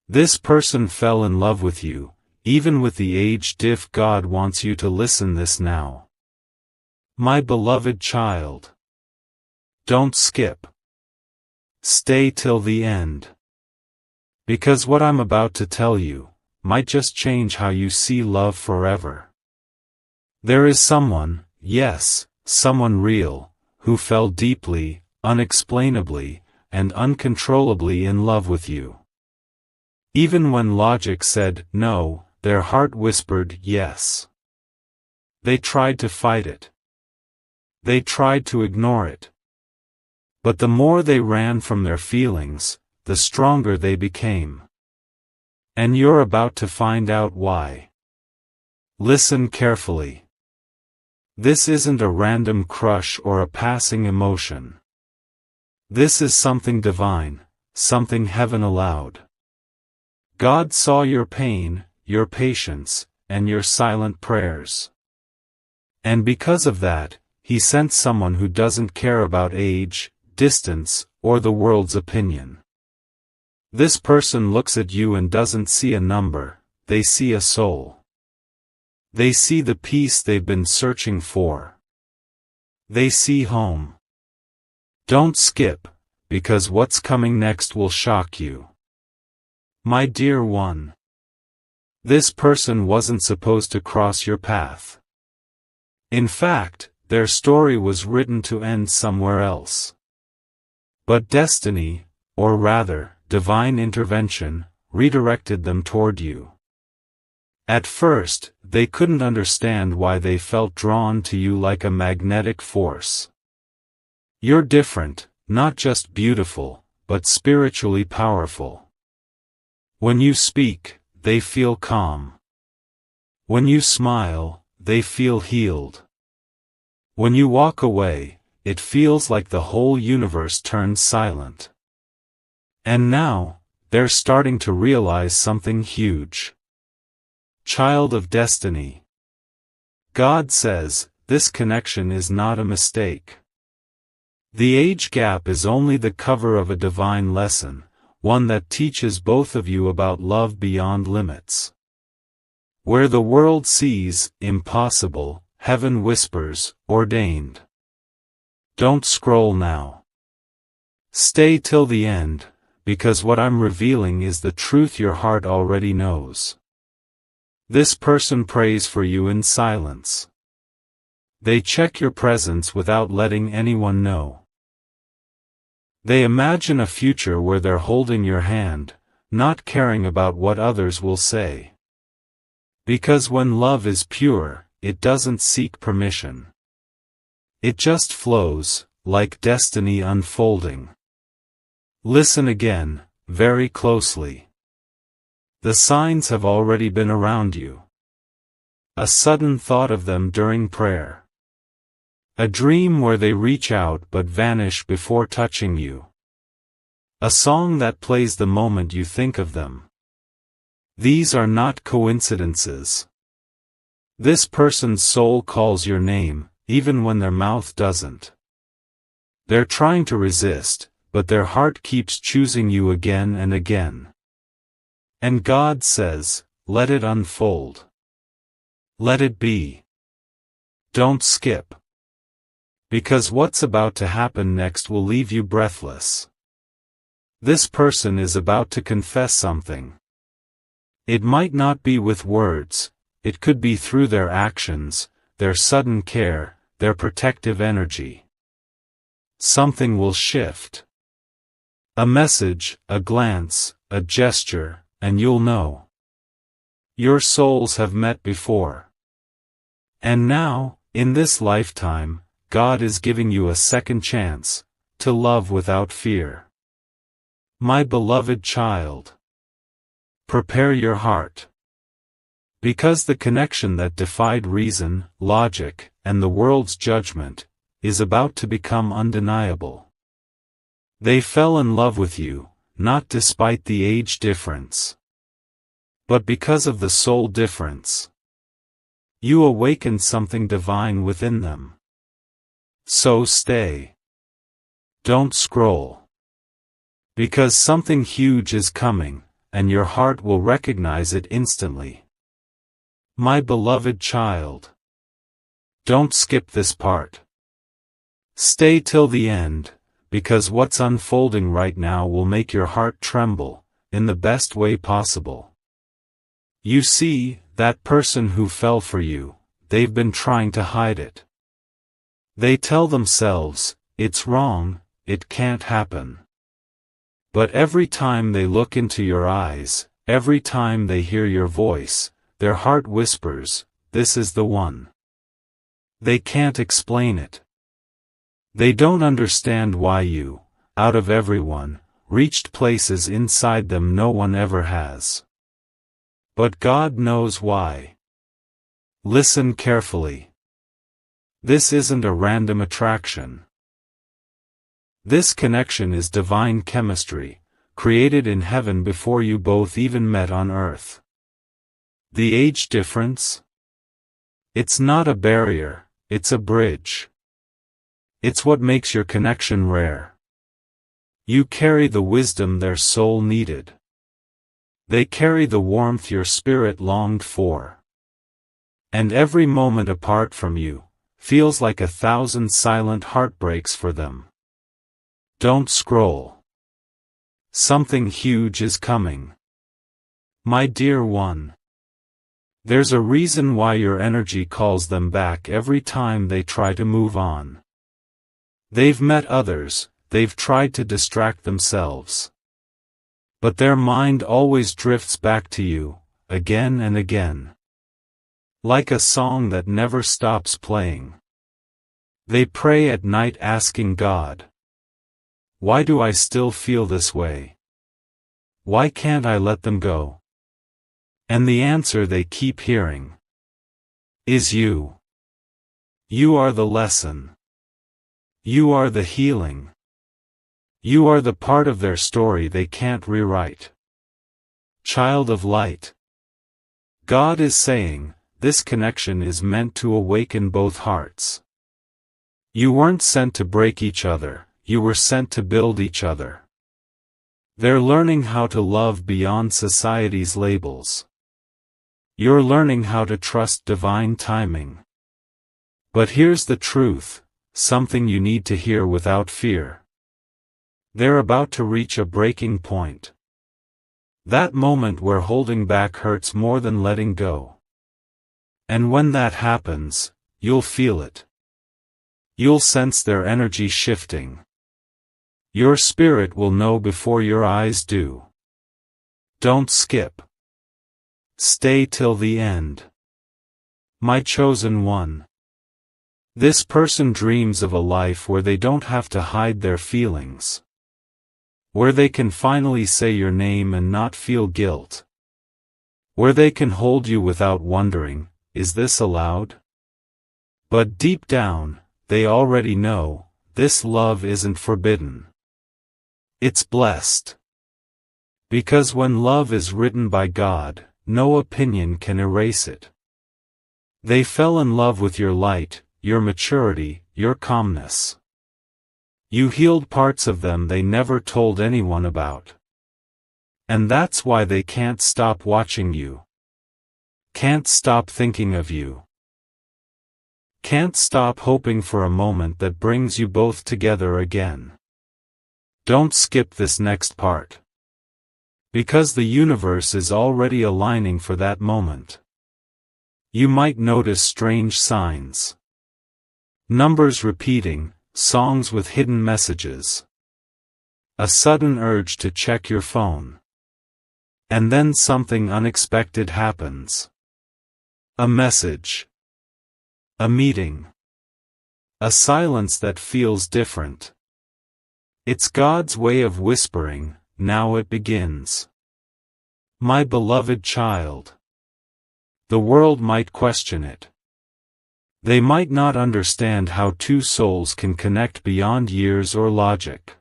This person fell in love with you, even with the age diff. God wants you to listen this now. My beloved child. Don't skip. Stay till the end. Because what I'm about to tell you might just change how you see love forever. There is someone, yes, someone real, who fell deeply, unexplainably, and uncontrollably in love with you. Even when logic said no, their heart whispered yes. They tried to fight it. They tried to ignore it. But the more they ran from their feelings, the stronger they became. And you're about to find out why. Listen carefully. This isn't a random crush or a passing emotion. This is something divine, something heaven allowed. God saw your pain, your patience, and your silent prayers. And because of that, He sent someone who doesn't care about age, distance, or the world's opinion. This person looks at you and doesn't see a number, they see a soul. They see the peace they've been searching for. They see home. Don't skip, because what's coming next will shock you. My dear one. This person wasn't supposed to cross your path. In fact, their story was written to end somewhere else. But destiny, or rather, divine intervention, redirected them toward you. At first, they couldn't understand why they felt drawn to you like a magnetic force. You're different, not just beautiful, but spiritually powerful. When you speak, they feel calm. When you smile, they feel healed. When you walk away, it feels like the whole universe turns silent. And now, they're starting to realize something huge. Child of destiny. God says, this connection is not a mistake. The age gap is only the cover of a divine lesson, one that teaches both of you about love beyond limits. Where the world sees impossible, heaven whispers, ordained. Don't scroll now. Stay till the end, because what I'm revealing is the truth your heart already knows. This person prays for you in silence. They check your presence without letting anyone know. They imagine a future where they're holding your hand, not caring about what others will say. Because when love is pure, it doesn't seek permission. It just flows, like destiny unfolding. Listen again, very closely. The signs have already been around you. A sudden thought of them during prayer. A dream where they reach out but vanish before touching you. A song that plays the moment you think of them. These are not coincidences. This person's soul calls your name, even when their mouth doesn't. They're trying to resist, but their heart keeps choosing you again and again. And God says, let it unfold. Let it be. Don't skip. Because what's about to happen next will leave you breathless. This person is about to confess something. It might not be with words, it could be through their actions, their sudden care, their protective energy. Something will shift. A message, a glance, a gesture, and you'll know. Your souls have met before. And now, in this lifetime, God is giving you a second chance, to love without fear. My beloved child. Prepare your heart. Because the connection that defied reason, logic, and the world's judgment, is about to become undeniable. They fell in love with you, not despite the age difference, but because of the soul difference. You awakened something divine within them. So stay. Don't scroll. Because something huge is coming, and your heart will recognize it instantly. My beloved child. Don't skip this part. Stay till the end, because what's unfolding right now will make your heart tremble, in the best way possible. You see, that person who fell for you, they've been trying to hide it. They tell themselves, it's wrong, it can't happen. But every time they look into your eyes, every time they hear your voice, their heart whispers, this is the one. They can't explain it. They don't understand why you, out of everyone, reached places inside them no one ever has. But God knows why. Listen carefully. This isn't a random attraction. This connection is divine chemistry, created in heaven before you both even met on earth. The age difference? It's not a barrier, it's a bridge. It's what makes your connection rare. You carry the wisdom their soul needed. They carry the warmth your spirit longed for. And every moment apart from you feels like 1,000 silent heartbreaks for them. Don't scroll. Something huge is coming. My dear one. There's a reason why your energy calls them back every time they try to move on. They've met others, they've tried to distract themselves. But their mind always drifts back to you, again and again. Like a song that never stops playing. They pray at night asking God, why do I still feel this way? Why can't I let them go? And the answer they keep hearing is you. You are the lesson. You are the healing. You are the part of their story they can't rewrite. Child of light. God is saying, this connection is meant to awaken both hearts. You weren't sent to break each other, you were sent to build each other. They're learning how to love beyond society's labels. You're learning how to trust divine timing. But here's the truth, something you need to hear without fear. They're about to reach a breaking point. That moment where holding back hurts more than letting go. And when that happens, you'll feel it. You'll sense their energy shifting. Your spirit will know before your eyes do. Don't skip. Stay till the end. My chosen one. This person dreams of a life where they don't have to hide their feelings. Where they can finally say your name and not feel guilt. Where they can hold you without wondering, is this allowed? But deep down, they already know, this love isn't forbidden. It's blessed. Because when love is written by God, no opinion can erase it. They fell in love with your light, your maturity, your calmness. You healed parts of them they never told anyone about. And that's why they can't stop watching you. Can't stop thinking of you. Can't stop hoping for a moment that brings you both together again. Don't skip this next part. Because the universe is already aligning for that moment. You might notice strange signs. Numbers repeating, songs with hidden messages. A sudden urge to check your phone. And then something unexpected happens. A message. A meeting. A silence that feels different. It's God's way of whispering, now it begins. My beloved child. The world might question it. They might not understand how two souls can connect beyond years or logic.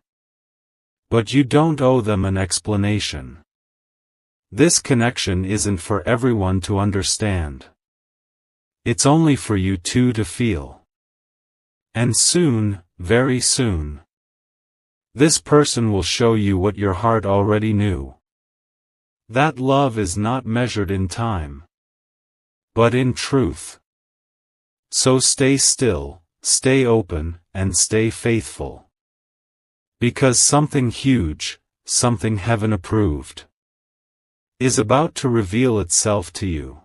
But you don't owe them an explanation. This connection isn't for everyone to understand. It's only for you two to feel. And soon, very soon, this person will show you what your heart already knew. That love is not measured in time, but in truth. So stay still, stay open, and stay faithful. Because something huge, something heaven-approved, is about to reveal itself to you.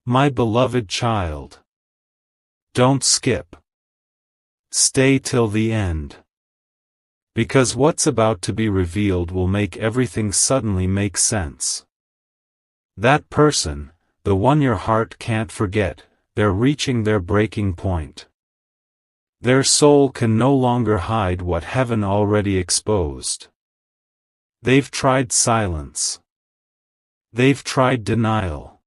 My beloved child, don't skip. Stay till the end. Because what's about to be revealed will make everything suddenly make sense. That person, the one your heart can't forget, they're reaching their breaking point. Their soul can no longer hide what heaven already exposed. They've tried silence. They've tried denial.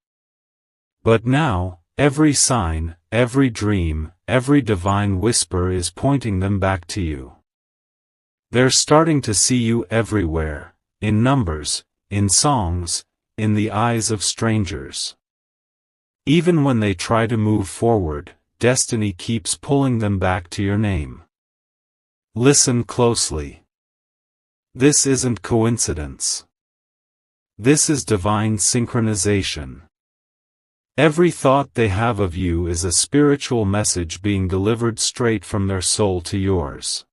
But now, every sign, every dream, every divine whisper is pointing them back to you. They're starting to see you everywhere, in numbers, in songs, in the eyes of strangers. Even when they try to move forward, destiny keeps pulling them back to your name. Listen closely. This isn't coincidence. This is divine synchronization. Every thought they have of you is a spiritual message being delivered straight from their soul to yours.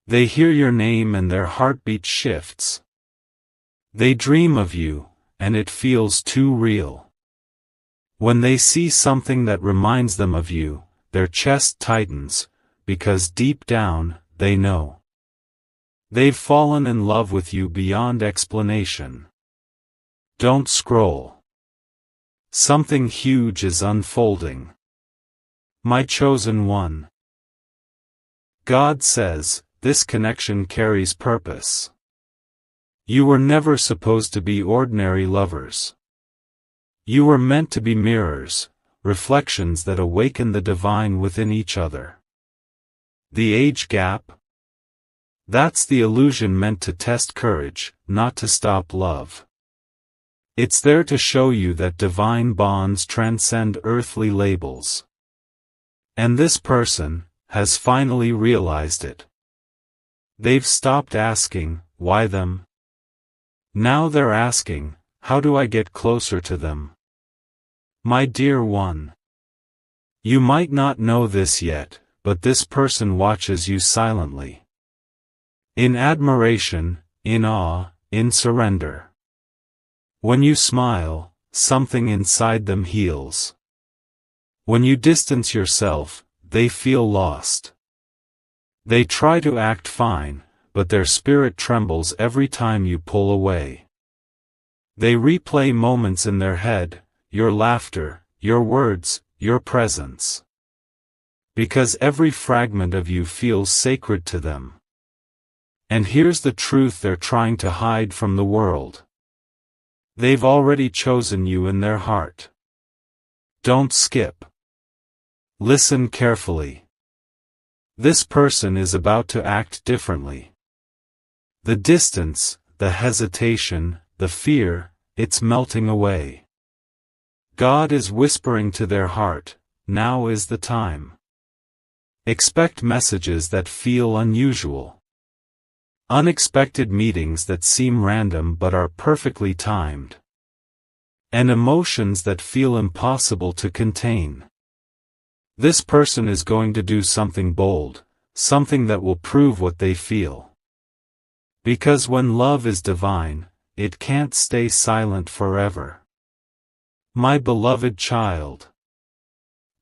They hear your name and their heartbeat shifts. They dream of you, and it feels too real. When they see something that reminds them of you, their chest tightens, because deep down, they know. They've fallen in love with you beyond explanation. Don't scroll. Something huge is unfolding. My chosen one. God says, this connection carries purpose. You were never supposed to be ordinary lovers. You were meant to be mirrors, reflections that awaken the divine within each other. The age gap? That's the illusion meant to test courage, not to stop love. It's there to show you that divine bonds transcend earthly labels. And this person has finally realized it. They've stopped asking, why them? Now they're asking, how do I get closer to them? My dear one. You might not know this yet, but this person watches you silently. In admiration, in awe, in surrender. When you smile, something inside them heals. When you distance yourself, they feel lost. They try to act fine, but their spirit trembles every time you pull away. They replay moments in their head, your laughter, your words, your presence. Because every fragment of you feels sacred to them. And here's the truth they're trying to hide from the world. They've already chosen you in their heart. Don't skip. Listen carefully. This person is about to act differently. The distance, the hesitation, the fear, it's melting away. God is whispering to their heart, now is the time. Expect messages that feel unusual. Unexpected meetings that seem random but are perfectly timed. And emotions that feel impossible to contain. This person is going to do something bold, something that will prove what they feel. Because when love is divine, it can't stay silent forever. My beloved child.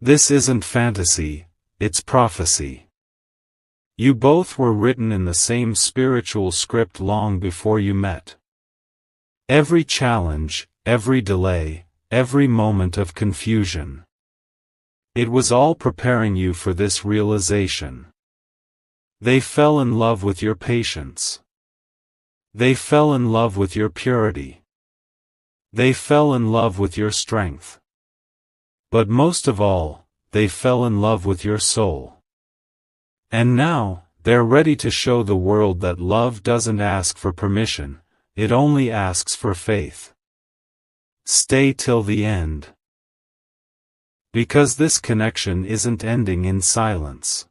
This isn't fantasy, it's prophecy. You both were written in the same spiritual script long before you met. Every challenge, every delay, every moment of confusion. It was all preparing you for this realization. They fell in love with your patience. They fell in love with your purity. They fell in love with your strength. But most of all, they fell in love with your soul. And now, they're ready to show the world that love doesn't ask for permission, it only asks for faith. Stay till the end. Because this connection isn't ending in silence.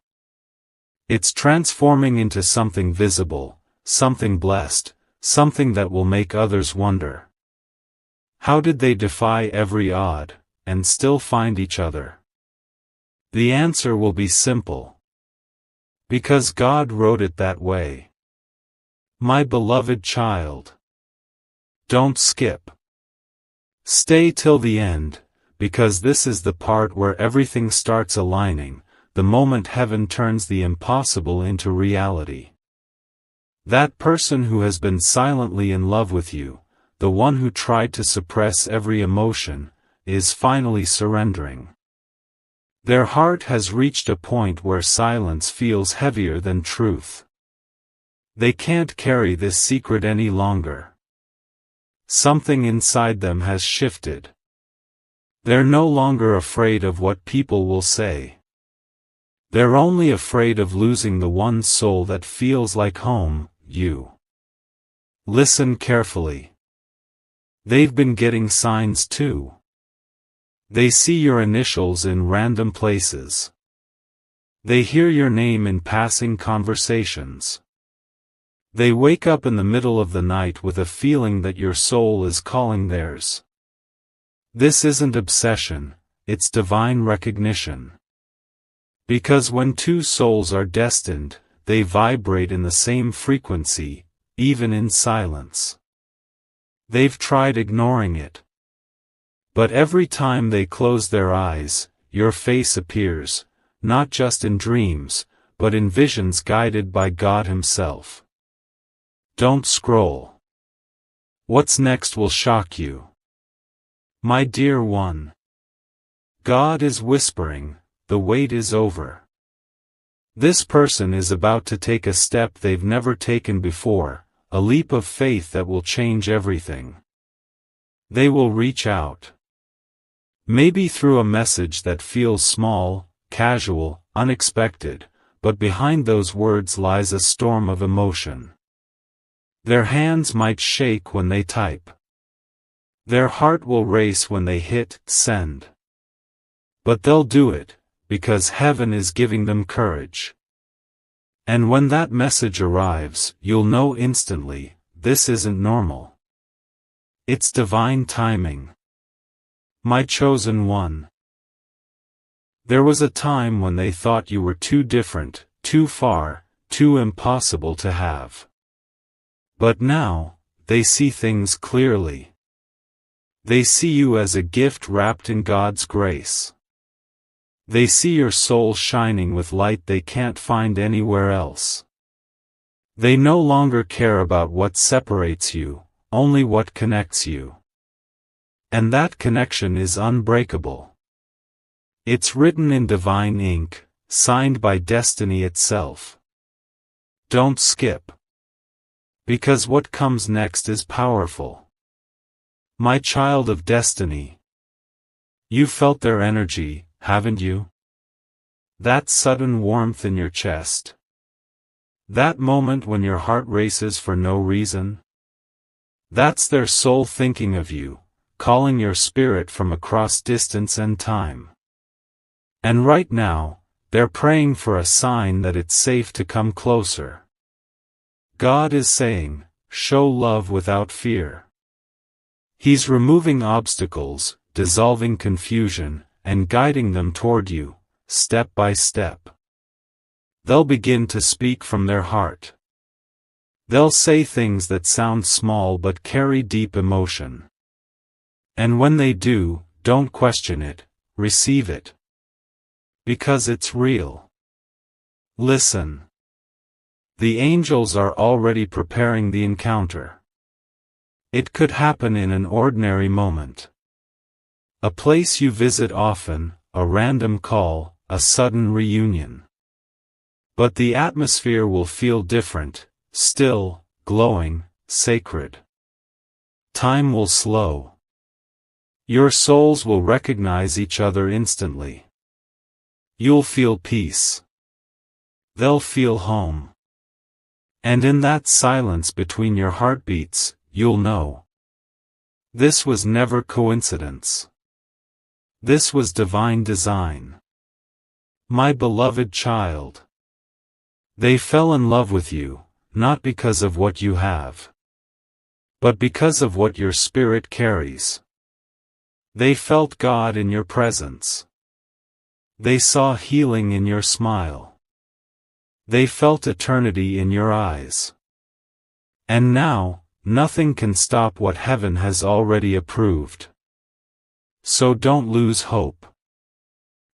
It's transforming into something visible, something blessed, something that will make others wonder. How did they defy every odd, and still find each other? The answer will be simple. Because God wrote it that way. My beloved child. Don't skip. Stay till the end, because this is the part where everything starts aligning, the moment heaven turns the impossible into reality. That person who has been silently in love with you, the one who tried to suppress every emotion, is finally surrendering. Their heart has reached a point where silence feels heavier than truth. They can't carry this secret any longer. Something inside them has shifted. They're no longer afraid of what people will say. They're only afraid of losing the one soul that feels like home, you. Listen carefully. They've been getting signs too. They see your initials in random places. They hear your name in passing conversations. They wake up in the middle of the night with a feeling that your soul is calling theirs. This isn't obsession, it's divine recognition. Because when two souls are destined, they vibrate in the same frequency, even in silence. They've tried ignoring it. But every time they close their eyes, your face appears, not just in dreams, but in visions guided by God Himself. Don't scroll. What's next will shock you. My dear one. God is whispering, the wait is over. This person is about to take a step they've never taken before, a leap of faith that will change everything. They will reach out. Maybe through a message that feels small, casual, unexpected, but behind those words lies a storm of emotion. Their hands might shake when they type. Their heart will race when they hit send. But they'll do it, because heaven is giving them courage. And when that message arrives, you'll know instantly, this isn't normal. It's divine timing. My chosen one. There was a time when they thought you were too different, too far, too impossible to have. But now, they see things clearly. They see you as a gift wrapped in God's grace. They see your soul shining with light they can't find anywhere else. They no longer care about what separates you, only what connects you. And that connection is unbreakable. It's written in divine ink, signed by destiny itself. Don't skip. Because what comes next is powerful. My child of destiny. You felt their energy, haven't you? That sudden warmth in your chest. That moment when your heart races for no reason. That's their soul thinking of you, calling your spirit from across distance and time. And right now, they're praying for a sign that it's safe to come closer. God is saying, show love without fear. He's removing obstacles, dissolving confusion, and guiding them toward you, step by step. They'll begin to speak from their heart. They'll say things that sound small but carry deep emotion. And when they do, don't question it, receive it. Because it's real. Listen. The angels are already preparing the encounter. It could happen in an ordinary moment. A place you visit often, a random call, a sudden reunion. But the atmosphere will feel different, still, glowing, sacred. Time will slow. Your souls will recognize each other instantly. You'll feel peace. They'll feel home. And in that silence between your heartbeats, you'll know. This was never coincidence. This was divine design. My beloved child. They fell in love with you, not because of what you have. but because of what your spirit carries. They felt God in your presence. They saw healing in your smile. They felt eternity in your eyes. And now, nothing can stop what heaven has already approved. So don't lose hope.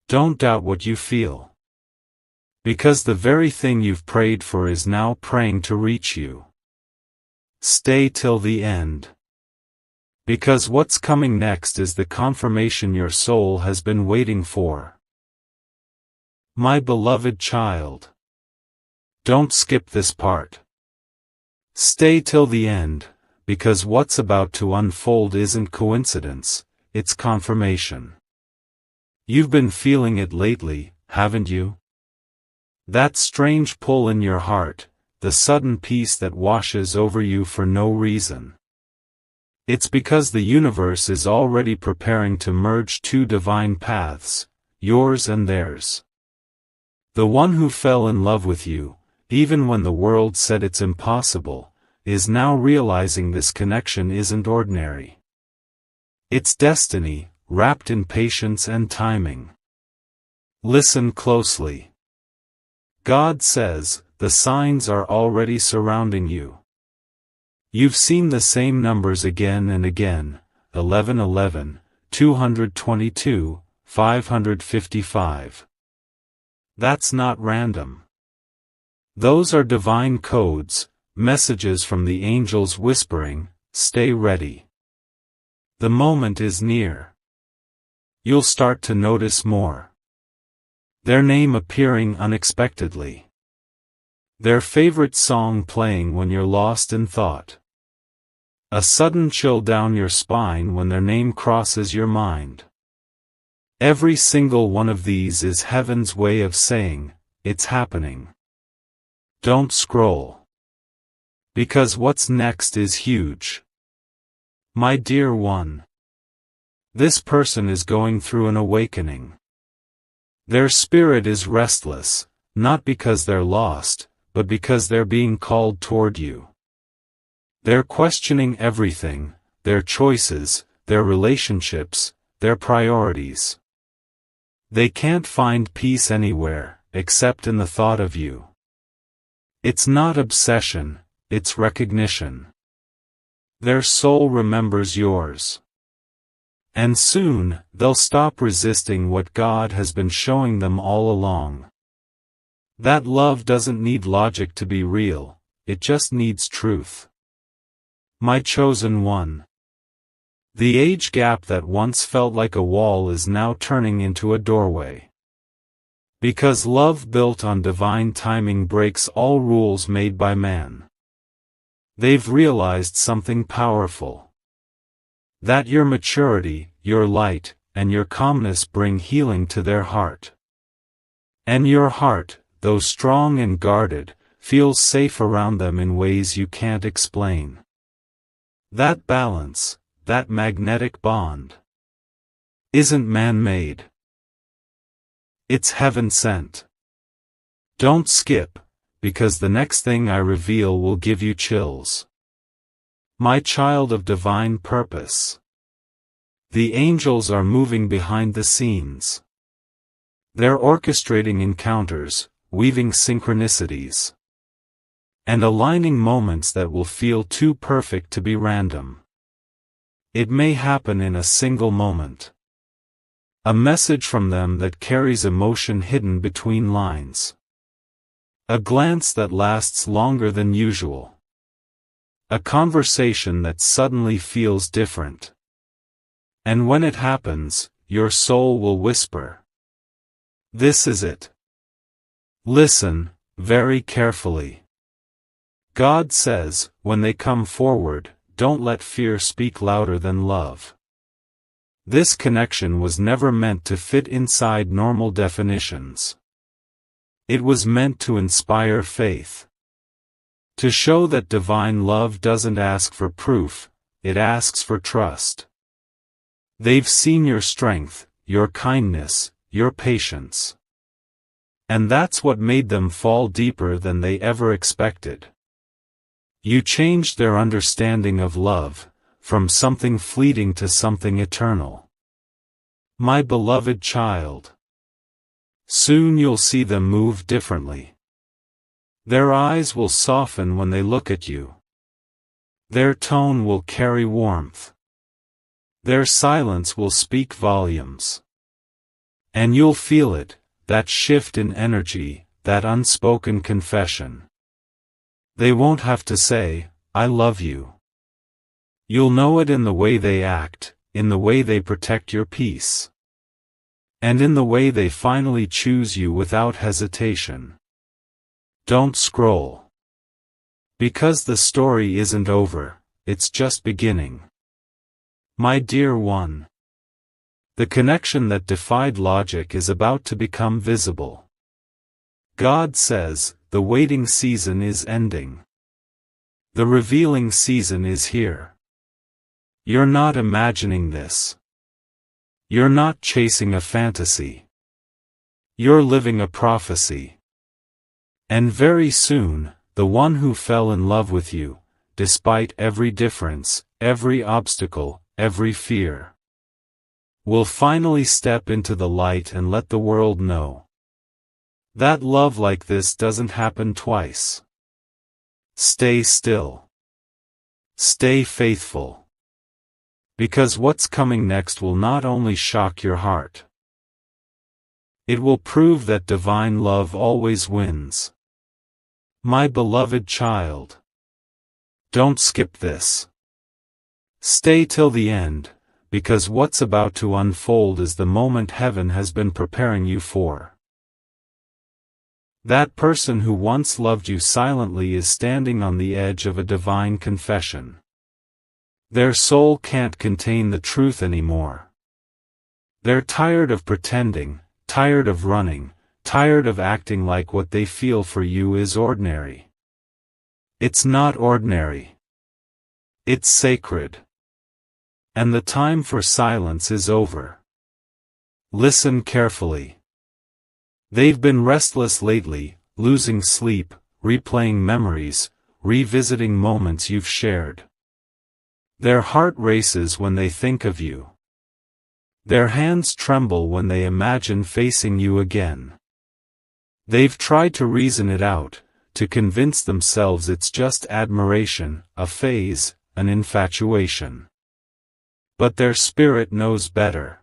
Don't doubt what you feel. Because the very thing you've prayed for is now praying to reach you. Stay till the end. Because what's coming next is the confirmation your soul has been waiting for. My beloved child. Don't skip this part. Stay till the end, because what's about to unfold isn't coincidence, it's confirmation. You've been feeling it lately, haven't you? That strange pull in your heart, the sudden peace that washes over you for no reason. It's because the universe is already preparing to merge two divine paths, yours and theirs. The one who fell in love with you, even when the world said it's impossible, is now realizing this connection isn't ordinary. It's destiny, wrapped in patience and timing. Listen closely. God says, the signs are already surrounding you. You've seen the same numbers again and again, 1111, 222, 555. That's not random. Those are divine codes, messages from the angels whispering, stay ready. The moment is near. You'll start to notice more. Their name appearing unexpectedly. Their favorite song playing when you're lost in thought. A sudden chill down your spine when their name crosses your mind. Every single one of these is heaven's way of saying, it's happening. Don't scroll. Because what's next is huge. My dear one. This person is going through an awakening. Their spirit is restless, not because they're lost, but because they're being called toward you. They're questioning everything, their choices, their relationships, their priorities. They can't find peace anywhere, except in the thought of you. It's not obsession, it's recognition. Their soul remembers yours. And soon, they'll stop resisting what God has been showing them all along. That love doesn't need logic to be real, it just needs truth. My chosen one. The age gap that once felt like a wall is now turning into a doorway. Because love built on divine timing breaks all rules made by man. They've realized something powerful. That your maturity, your light, and your calmness bring healing to their heart. And your heart, though strong and guarded, feels safe around them in ways you can't explain. That balance, that magnetic bond, isn't man-made. It's heaven-sent. Don't skip, because the next thing I reveal will give you chills. My child of divine purpose. The angels are moving behind the scenes. They're orchestrating encounters, weaving synchronicities, and aligning moments that will feel too perfect to be random. It may happen in a single moment. A message from them that carries emotion hidden between lines. A glance that lasts longer than usual. A conversation that suddenly feels different. And when it happens, your soul will whisper. This is it. Listen, very carefully. God says, when they come forward, don't let fear speak louder than love. This connection was never meant to fit inside normal definitions. It was meant to inspire faith. To show that divine love doesn't ask for proof, it asks for trust. They've seen your strength, your kindness, your patience. And that's what made them fall deeper than they ever expected. You changed their understanding of love, from something fleeting to something eternal. My beloved child. Soon you'll see them move differently. Their eyes will soften when they look at you. Their tone will carry warmth. Their silence will speak volumes. And you'll feel it, that shift in energy, that unspoken confession. They won't have to say, "I love you." You'll know it in the way they act, in the way they protect your peace. And in the way they finally choose you without hesitation. Don't scroll. Because the story isn't over, it's just beginning. My dear one. The connection that defied logic is about to become visible. God says, the waiting season is ending. The revealing season is here. You're not imagining this. You're not chasing a fantasy. You're living a prophecy. And very soon, the one who fell in love with you, despite every difference, every obstacle, every fear, will finally step into the light and let the world know that love like this doesn't happen twice. Stay still. Stay faithful. Because what's coming next will not only shock your heart, it will prove that divine love always wins. My beloved child. Don't skip this. Stay till the end, because what's about to unfold is the moment heaven has been preparing you for. That person who once loved you silently is standing on the edge of a divine confession. Their soul can't contain the truth anymore. They're tired of pretending, tired of running, tired of acting like what they feel for you is ordinary. It's not ordinary. It's sacred. And the time for silence is over. Listen carefully. They've been restless lately, losing sleep, replaying memories, revisiting moments you've shared. Their heart races when they think of you. Their hands tremble when they imagine facing you again. They've tried to reason it out, to convince themselves it's just admiration, a phase, an infatuation. But their spirit knows better.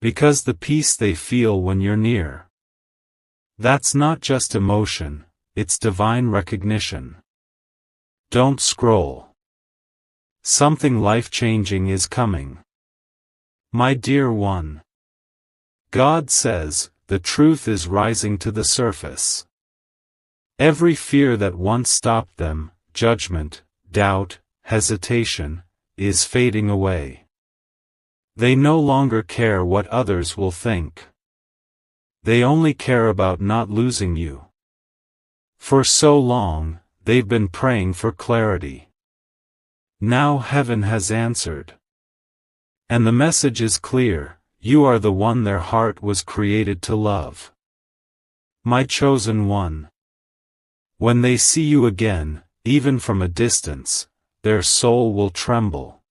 Because the peace they feel when you're near, that's not just emotion, it's divine recognition. Don't scroll. Something life-changing is coming. My dear one. God says, the truth is rising to the surface. Every fear that once stopped them, judgment, doubt, hesitation, is fading away. They no longer care what others will think. They only care about not losing you. For so long, they've been praying for clarity. Now heaven has answered. And the message is clear, you are the one their heart was created to love. My chosen one. When they see you again, even from a distance, their soul will tremble.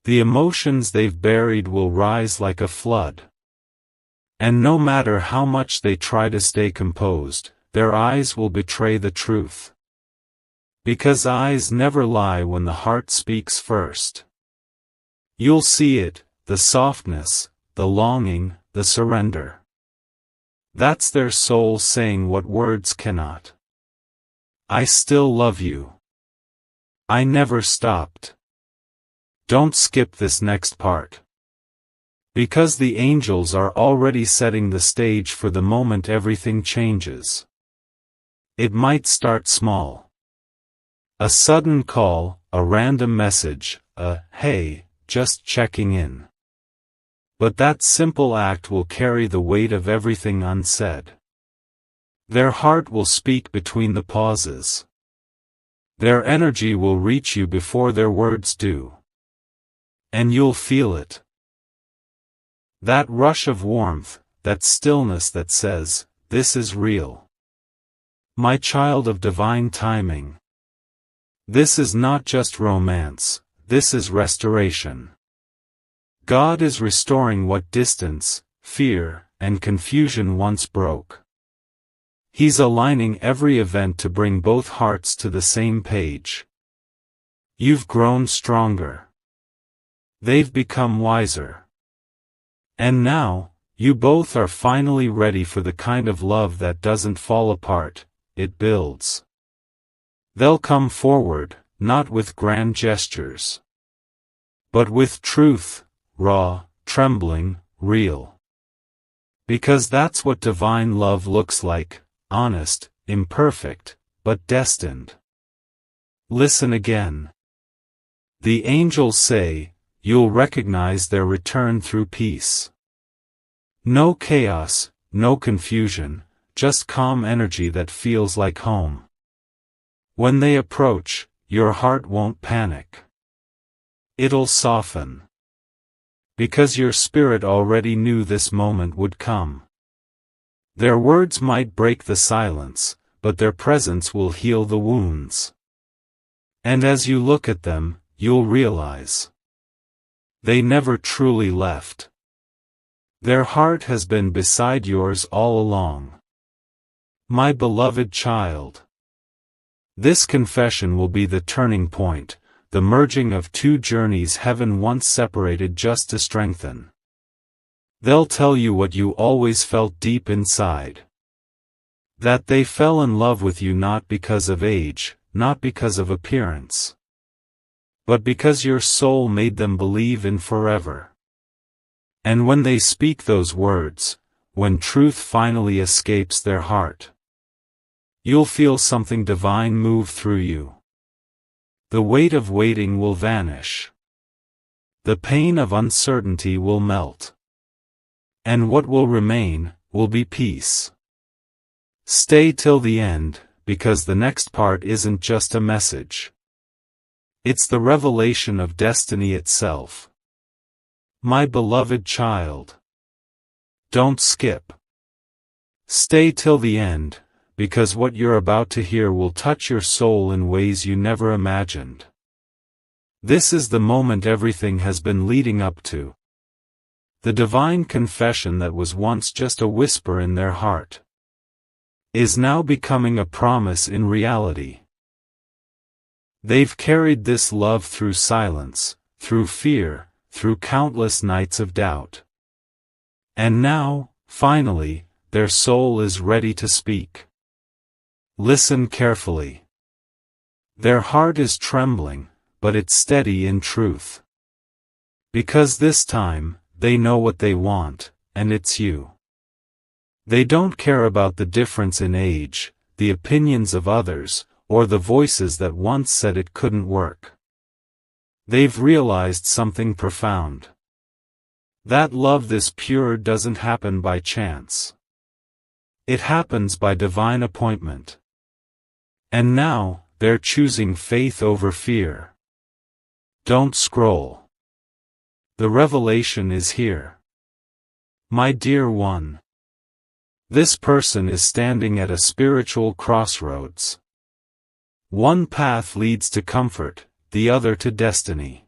The emotions they've buried will rise like a flood. And no matter how much they try to stay composed, their eyes will betray the truth. Because eyes never lie when the heart speaks first. You'll see it, the softness, the longing, the surrender. That's their soul saying what words cannot. I still love you. I never stopped. Don't skip this next part. Because the angels are already setting the stage for the moment everything changes. It might start small. A sudden call, a random message, a, "Hey, just checking in." But that simple act will carry the weight of everything unsaid. Their heart will speak between the pauses. Their energy will reach you before their words do. And you'll feel it. That rush of warmth, that stillness that says, this is real. My child of divine timing. This is not just romance, this is restoration. God is restoring what distance, fear, and confusion once broke. He's aligning every event to bring both hearts to the same page. You've grown stronger. They've become wiser. And now, you both are finally ready for the kind of love that doesn't fall apart, it builds. They'll come forward, not with grand gestures, but with truth, raw, trembling, real. Because that's what divine love looks like, honest, imperfect, but destined. Listen again. The angels say, you'll recognize their return through peace. No chaos, no confusion, just calm energy that feels like home. When they approach, your heart won't panic. It'll soften. Because your spirit already knew this moment would come. Their words might break the silence, but their presence will heal the wounds. And as you look at them, you'll realize they never truly left. Their heart has been beside yours all along. My beloved child. This confession will be the turning point, the merging of two journeys heaven once separated just to strengthen. They'll tell you what you always felt deep inside. That they fell in love with you not because of age, not because of appearance, but because your soul made them believe in forever. And when they speak those words, when truth finally escapes their heart, you'll feel something divine move through you. The weight of waiting will vanish. The pain of uncertainty will melt. And what will remain, will be peace. Stay till the end, because the next part isn't just a message. It's the revelation of destiny itself. My beloved child. Don't skip. Stay till the end, because what you're about to hear will touch your soul in ways you never imagined. This is the moment everything has been leading up to. The divine confession that was once just a whisper in their heart is now becoming a promise in reality. They've carried this love through silence, through fear, through countless nights of doubt. And now, finally, their soul is ready to speak. Listen carefully. Their heart is trembling, but it's steady in truth. Because this time, they know what they want, and it's you. They don't care about the difference in age, the opinions of others, or the voices that once said it couldn't work. They've realized something profound. That love this pure doesn't happen by chance. It happens by divine appointment. And now, they're choosing faith over fear. Don't scroll. The revelation is here. My dear one. This person is standing at a spiritual crossroads. One path leads to comfort, the other to destiny.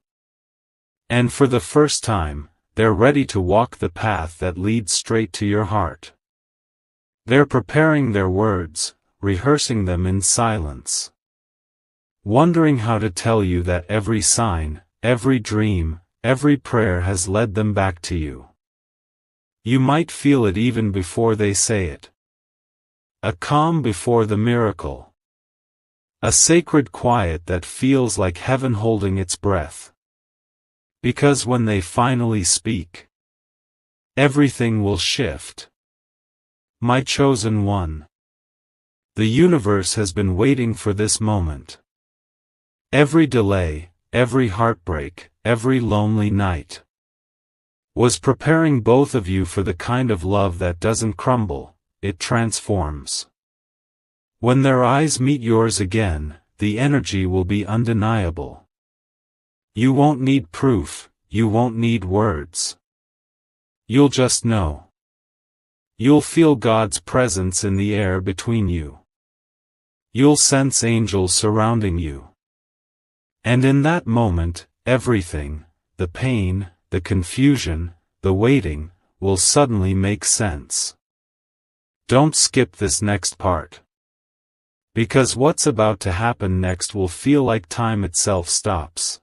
And for the first time, they're ready to walk the path that leads straight to your heart. They're preparing their words, rehearsing them in silence. Wondering how to tell you that every sign, every dream, every prayer has led them back to you. You might feel it even before they say it. A calm before the miracle. A sacred quiet that feels like heaven holding its breath. Because when they finally speak, everything will shift. My chosen one. The universe has been waiting for this moment. Every delay, every heartbreak, every lonely night was preparing both of you for the kind of love that doesn't crumble, it transforms. When their eyes meet yours again, the energy will be undeniable. You won't need proof, you won't need words. You'll just know. You'll feel God's presence in the air between you. You'll sense angels surrounding you. And in that moment, everything, the pain, the confusion, the waiting, will suddenly make sense. Don't skip this next part. Because what's about to happen next will feel like time itself stops.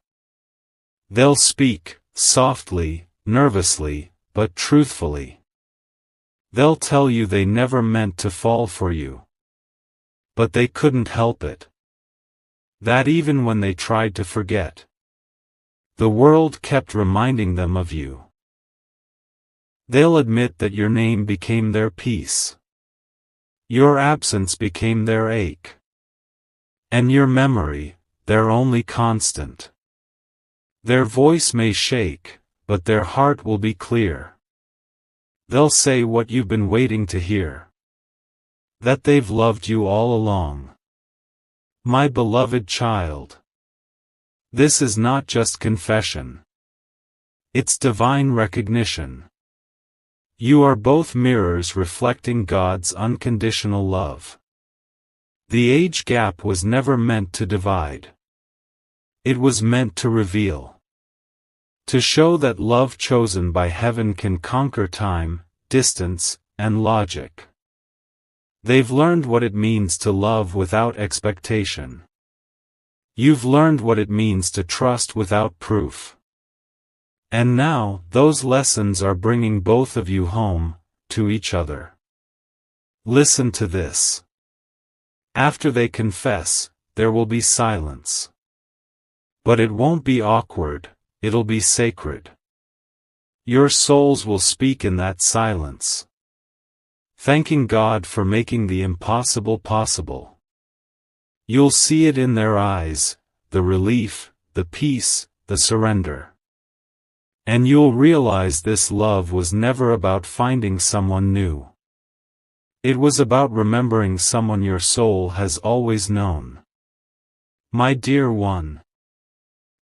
They'll speak, softly, nervously, but truthfully. They'll tell you they never meant to fall for you. But they couldn't help it. That even when they tried to forget, the world kept reminding them of you. They'll admit that your name became their peace. Your absence became their ache. And your memory, their only constant. Their voice may shake, but their heart will be clear. They'll say what you've been waiting to hear. That they've loved you all along. My beloved child. This is not just confession. It's divine recognition. You are both mirrors reflecting God's unconditional love. The age gap was never meant to divide. It was meant to reveal. To show that love chosen by heaven can conquer time, distance, and logic. They've learned what it means to love without expectation. You've learned what it means to trust without proof. And now, those lessons are bringing both of you home, to each other. Listen to this. After they confess, there will be silence. But it won't be awkward, it'll be sacred. Your souls will speak in that silence. Thanking God for making the impossible possible. You'll see it in their eyes, the relief, the peace, the surrender. And you'll realize this love was never about finding someone new. It was about remembering someone your soul has always known. My dear one.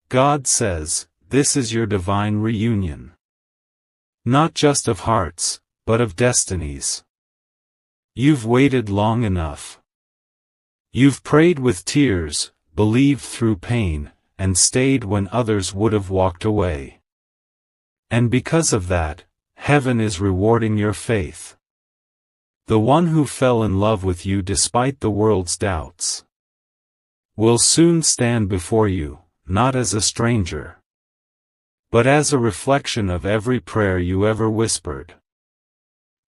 God says, this is your divine reunion. Not just of hearts, but of destinies. You've waited long enough. You've prayed with tears, believed through pain, and stayed when others would have walked away. And because of that, heaven is rewarding your faith. The one who fell in love with you despite the world's doubts will soon stand before you, not as a stranger, but as a reflection of every prayer you ever whispered.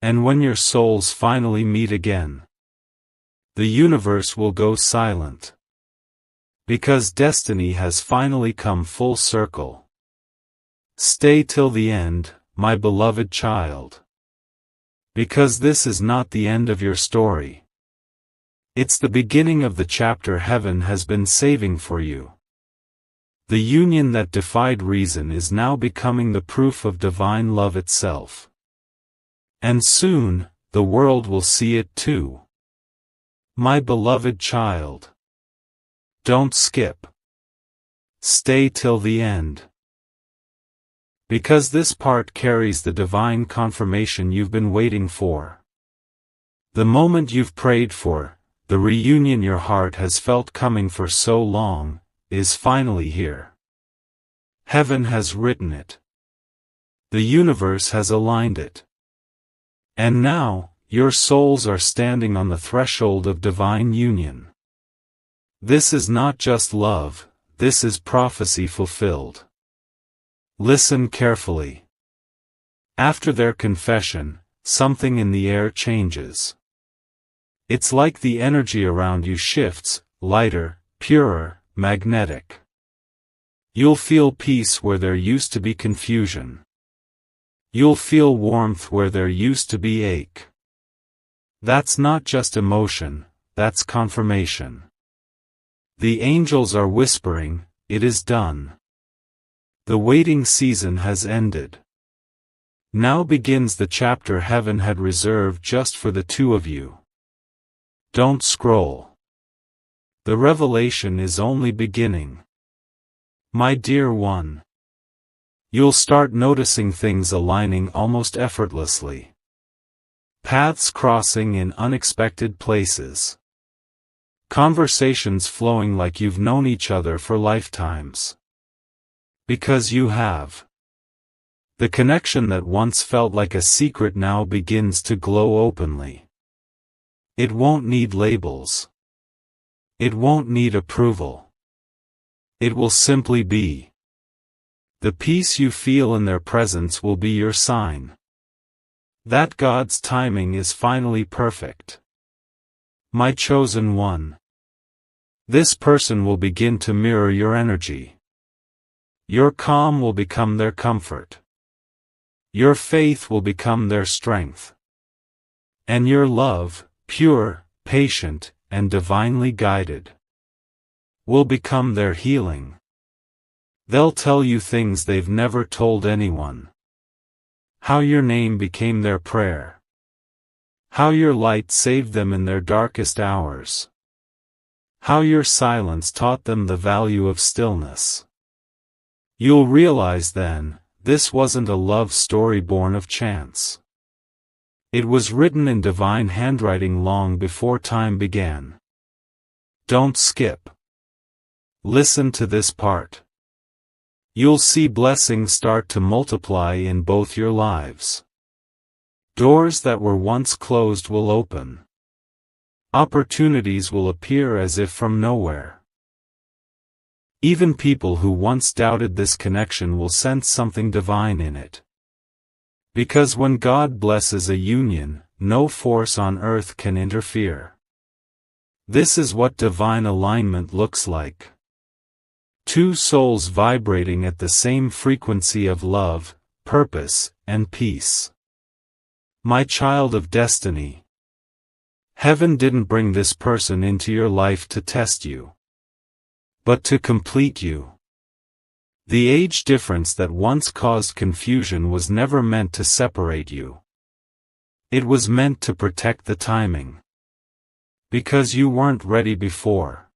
And when your souls finally meet again, the universe will go silent. Because destiny has finally come full circle. Stay till the end, my beloved child. Because this is not the end of your story. It's the beginning of the chapter heaven has been saving for you. The union that defied reason is now becoming the proof of divine love itself. And soon, the world will see it too. My beloved child. Don't skip. Stay till the end. Because this part carries the divine confirmation you've been waiting for. The moment you've prayed for, the reunion your heart has felt coming for so long, is finally here. Heaven has written it. The universe has aligned it. And now, your souls are standing on the threshold of divine union. This is not just love, this is prophecy fulfilled. Listen carefully. After their confession, something in the air changes. It's like the energy around you shifts, lighter, purer, magnetic. You'll feel peace where there used to be confusion. You'll feel warmth where there used to be ache. That's not just emotion, that's confirmation. The angels are whispering, it is done. The waiting season has ended. Now begins the chapter heaven had reserved just for the two of you. Don't scroll. The revelation is only beginning. My dear one. You'll start noticing things aligning almost effortlessly. Paths crossing in unexpected places. Conversations flowing like you've known each other for lifetimes. Because you have. The connection that once felt like a secret now begins to glow openly. It won't need labels. It won't need approval. It will simply be. The peace you feel in their presence will be your sign that God's timing is finally perfect. My chosen one. This person will begin to mirror your energy. Your calm will become their comfort. Your faith will become their strength. And your love, pure, patient, and divinely guided, will become their healing. They'll tell you things they've never told anyone. How your name became their prayer. How your light saved them in their darkest hours. How your silence taught them the value of stillness. You'll realize then, this wasn't a love story born of chance. It was written in divine handwriting long before time began. Don't skip. Listen to this part. You'll see blessings start to multiply in both your lives. Doors that were once closed will open. Opportunities will appear as if from nowhere. Even people who once doubted this connection will sense something divine in it. Because when God blesses a union, no force on earth can interfere. This is what divine alignment looks like. Two souls vibrating at the same frequency of love, purpose, and peace. My child of destiny. Heaven didn't bring this person into your life to test you, but to complete you. The age difference that once caused confusion was never meant to separate you. It was meant to protect the timing. Because you weren't ready before.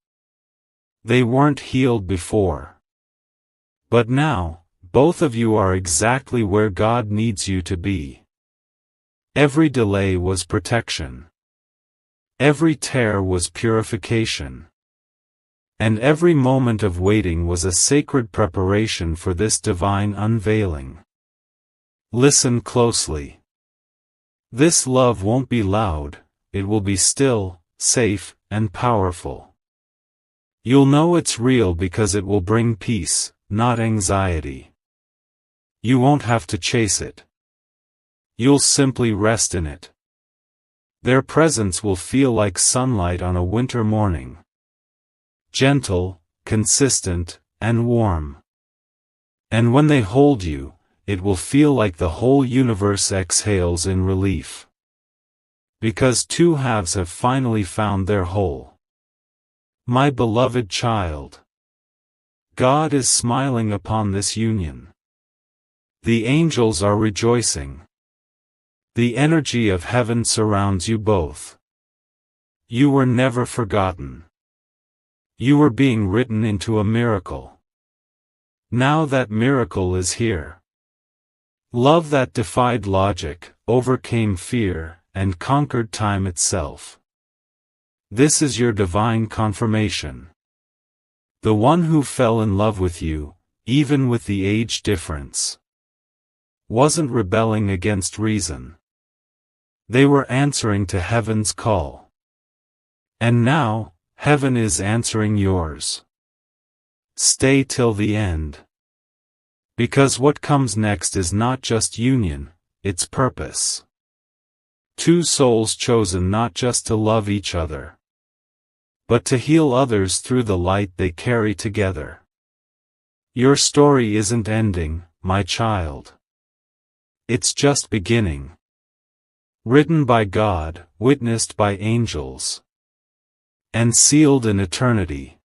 They weren't healed before. But now, both of you are exactly where God needs you to be. Every delay was protection. Every tear was purification. And every moment of waiting was a sacred preparation for this divine unveiling. Listen closely. This love won't be loud, it will be still, safe, and powerful. You'll know it's real because it will bring peace, not anxiety. You won't have to chase it. You'll simply rest in it. Their presence will feel like sunlight on a winter morning. Gentle, consistent, and warm. And when they hold you, it will feel like the whole universe exhales in relief. Because two halves have finally found their whole. My beloved child. God is smiling upon this union. The angels are rejoicing. The energy of heaven surrounds you both. You were never forgotten. You were being written into a miracle. Now that miracle is here. Love that defied logic, overcame fear, and conquered time itself. This is your divine confirmation. The one who fell in love with you, even with the age difference, wasn't rebelling against reason. They were answering to heaven's call. And now, heaven is answering yours. Stay till the end. Because what comes next is not just union, it's purpose. Two souls chosen not just to love each other, but to heal others through the light they carry together. Your story isn't ending, my child. It's just beginning. Written by God, witnessed by angels, and sealed in eternity.